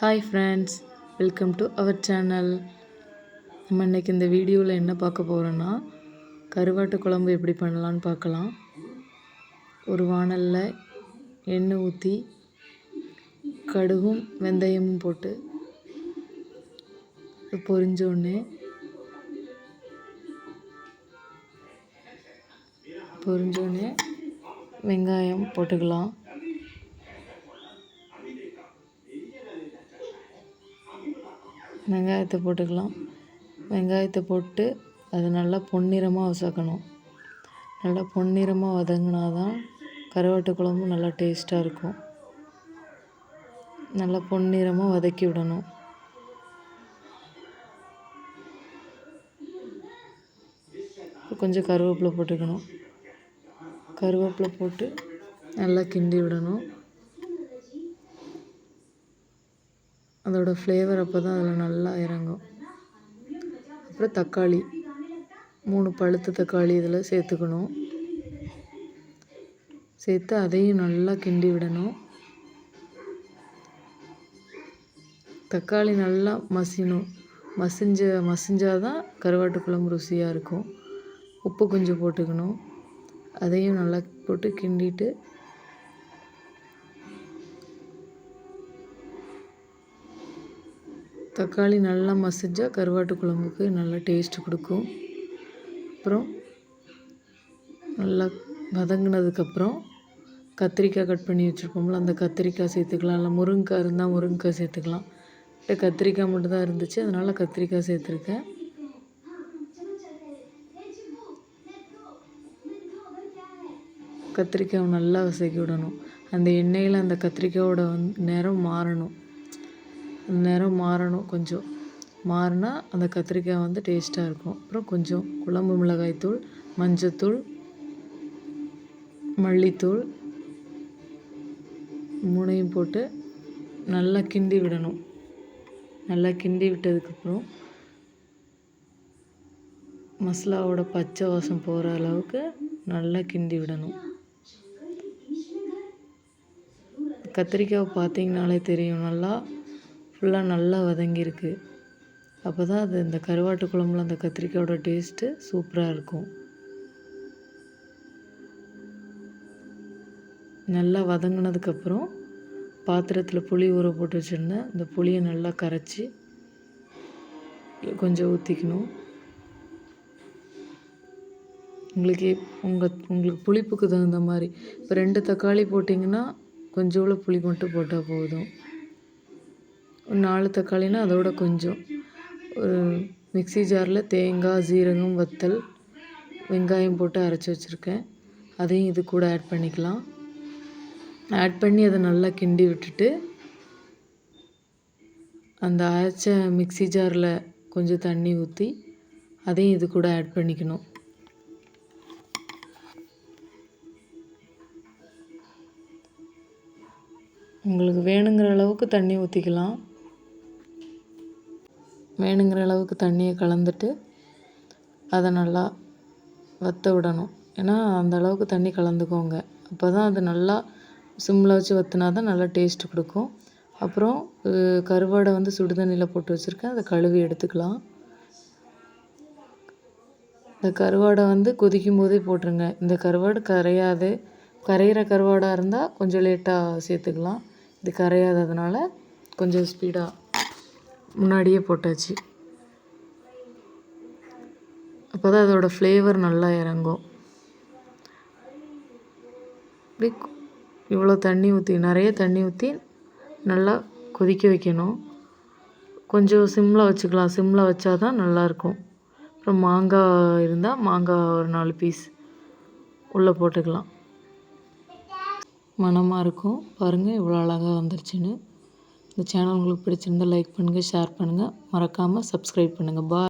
Hi friends, welcome to our channel. நம்ம இன்றைக்கி இந்த வீடியோவில் என்ன பார்க்க போகிறோன்னா, கருவாட்டு குழம்பு எப்படி பண்ணலான்னு பார்க்கலாம். ஒரு வாணலில் எண்ணெய் ஊற்றி கடுகும் வெந்தயமும் போட்டு பொரிஞ்சோடனே வெங்காயம் போட்டுக்கலாம். வெங்காயத்தை போட்டு அது நல்லா பொன்னிறமாக வதக்கணும். நல்லா பொன்னிறமாக வதங்கினா தான் கருவாட்டு குழம்பு நல்லா டேஸ்ட்டாக இருக்கும். நல்லா பொன்னிறமாக வதக்கி விடணும். கொஞ்சம் கருவேப்பிலை போட்டுக்கணும். கருவேப்பிலை போட்டு நல்லா கிண்டி விடணும். அதோட ஃப்ளேவர் அப்போ தான் அதில் நல்லா இறங்கும். அப்புறம் தக்காளி 3 பழுத்த தக்காளி இதில் சேர்த்துக்கணும். சேர்த்து அதையும் நல்லா கிண்டி விடணும். தக்காளி நல்லா மசிஞ்சாதான் கருவாட்டு குழம்பு ருசியாக இருக்கும். உப்பு கொஞ்சம் போட்டுக்கணும். அதையும் நல்லா போட்டு கிண்டிட்டு தக்காளி நல்லா மசிஞ்சால் கருவாட்டு குழம்புக்கு நல்லா டேஸ்ட்டு கொடுக்கும். அப்புறம் நல்லா வதங்கினதுக்கப்புறம் கத்திரிக்காய் கட் பண்ணி வச்சுருப்போம்ல, அந்த கத்திரிக்காய் சேர்த்துக்கலாம். இல்லை முருங்கைக்காய் இருந்தால் முருங்கைக்காய் சேர்த்துக்கலாம். இல்லை கத்திரிக்காய் மட்டும் தான் இருந்துச்சு, அதனால் கத்திரிக்காய் சேர்த்துருக்கேன். கத்திரிக்காய் நல்லா வதக்கி விடணும். அந்த எண்ணெயில் அந்த கத்திரிக்காயோட நிறம் மாறணும். கொஞ்சம் மாறினா அந்த கத்திரிக்காய் டேஸ்ட்டாக இருக்கும். அப்புறம் கொஞ்சம் குழம்பு மிளகாய்த்தூள், மஞ்சத்தூள், மல்லித்தூள் 3 போட்டு நல்லா கிண்டி விடணும். நல்லா கிண்டி விட்டதுக்கப்புறம் மசாலாவோட பச்சை வாசம் போகிற அளவுக்கு நல்லா கிண்டி விடணும். கத்திரிக்காய் பார்த்திங்கனாலே தெரியும், ஃபுல்லாக நல்லா வதங்கியிருக்கு. அப்போ தான் அது இந்த கருவாட்டு குழம்புல அந்த கத்திரிக்காயோட டேஸ்ட்டு சூப்பராக இருக்கும். நல்லா வதங்கினதுக்கப்புறம் பாத்திரத்தில் புளி ஊற போட்டு வச்சுருந்தேன். அந்த புளியை நல்லா கரைச்சி கொஞ்சம் ஊற்றிக்கணும். உங்களுக்கு புளிப்புக்கு தகுந்த மாதிரி. இப்போ 2 தக்காளி போட்டிங்கன்னா கொஞ்சோண்டு புளி மட்டும் போட்டால் போதும். 4 தக்காளினா அதோட கொஞ்சம். ஒரு மிக்ஸி ஜாரில் தேங்காய், சீரகம், வத்தல், வெங்காயம் போட்டு அரைச்சி வச்சுருக்கேன். அதையும் இது கூட ஆட் பண்ணிக்கலாம். ஆட் பண்ணி அதை நல்லா கிண்டி விட்டுட்டு அந்த அரைச்ச மிக்ஸி ஜாரில் கொஞ்சம் தண்ணி ஊற்றி அதையும் இது கூட ஆட் பண்ணிக்கணும். உங்களுக்கு வேணுங்கிற அளவுக்கு தண்ணி ஊற்றிக்கலாம். வேணுங்கிற அளவுக்கு தண்ணியை கலந்துட்டு அதை நல்லா வற்ற விடணும். ஏன்னா அந்த அளவுக்கு தண்ணி கலந்துக்கோங்க. அப்போ தான் அது நல்லா சிம்மில் வச்சு வற்றினா தான் நல்லா டேஸ்ட்டு கொடுக்கும். அப்புறம் கருவாடை சுடுதண்ணியில் போட்டு வச்சுருக்கேன். அதை கழுவி எடுத்துக்கலாம். இந்த கருவாடை கொதிக்கும் போதே போட்டுருங்க. இந்த கருவாடு கரையிற கருவாடாக இருந்தால் கொஞ்சம் லேட்டாக சேர்த்துக்கலாம். இது கரையாததுனால கொஞ்சம் ஸ்பீடாக முன்னாடியே போட்டாச்சு. அப்போ தான் அதோடய ஃப்ளேவர் நல்லா இறங்கும். இப்படி இவ்வளோ நிறைய தண்ணி ஊற்றி நல்லா கொதிக்க வைக்கணும். கொஞ்சம் சிம்மில் வச்சுக்கலாம். சிம்மில் வச்சா தான் நல்லாயிருக்கும். அப்புறம் மாங்காய் இருந்தால் மாங்காய் ஒரு 4 பீஸ் உள்ளே போட்டுக்கலாம். மணமாக இருக்கும். பாருங்கள் இவ்வளோ அழகாக வந்துருச்சுன்னு. இந்த சேனல் உங்களுக்கு பிடிச்சிருந்தால் லைக் பண்ணுங்கள், ஷேர் பண்ணுங்கள், மறக்காமல் சப்ஸ்கிரைப் பண்ணுங்கள். பாய்.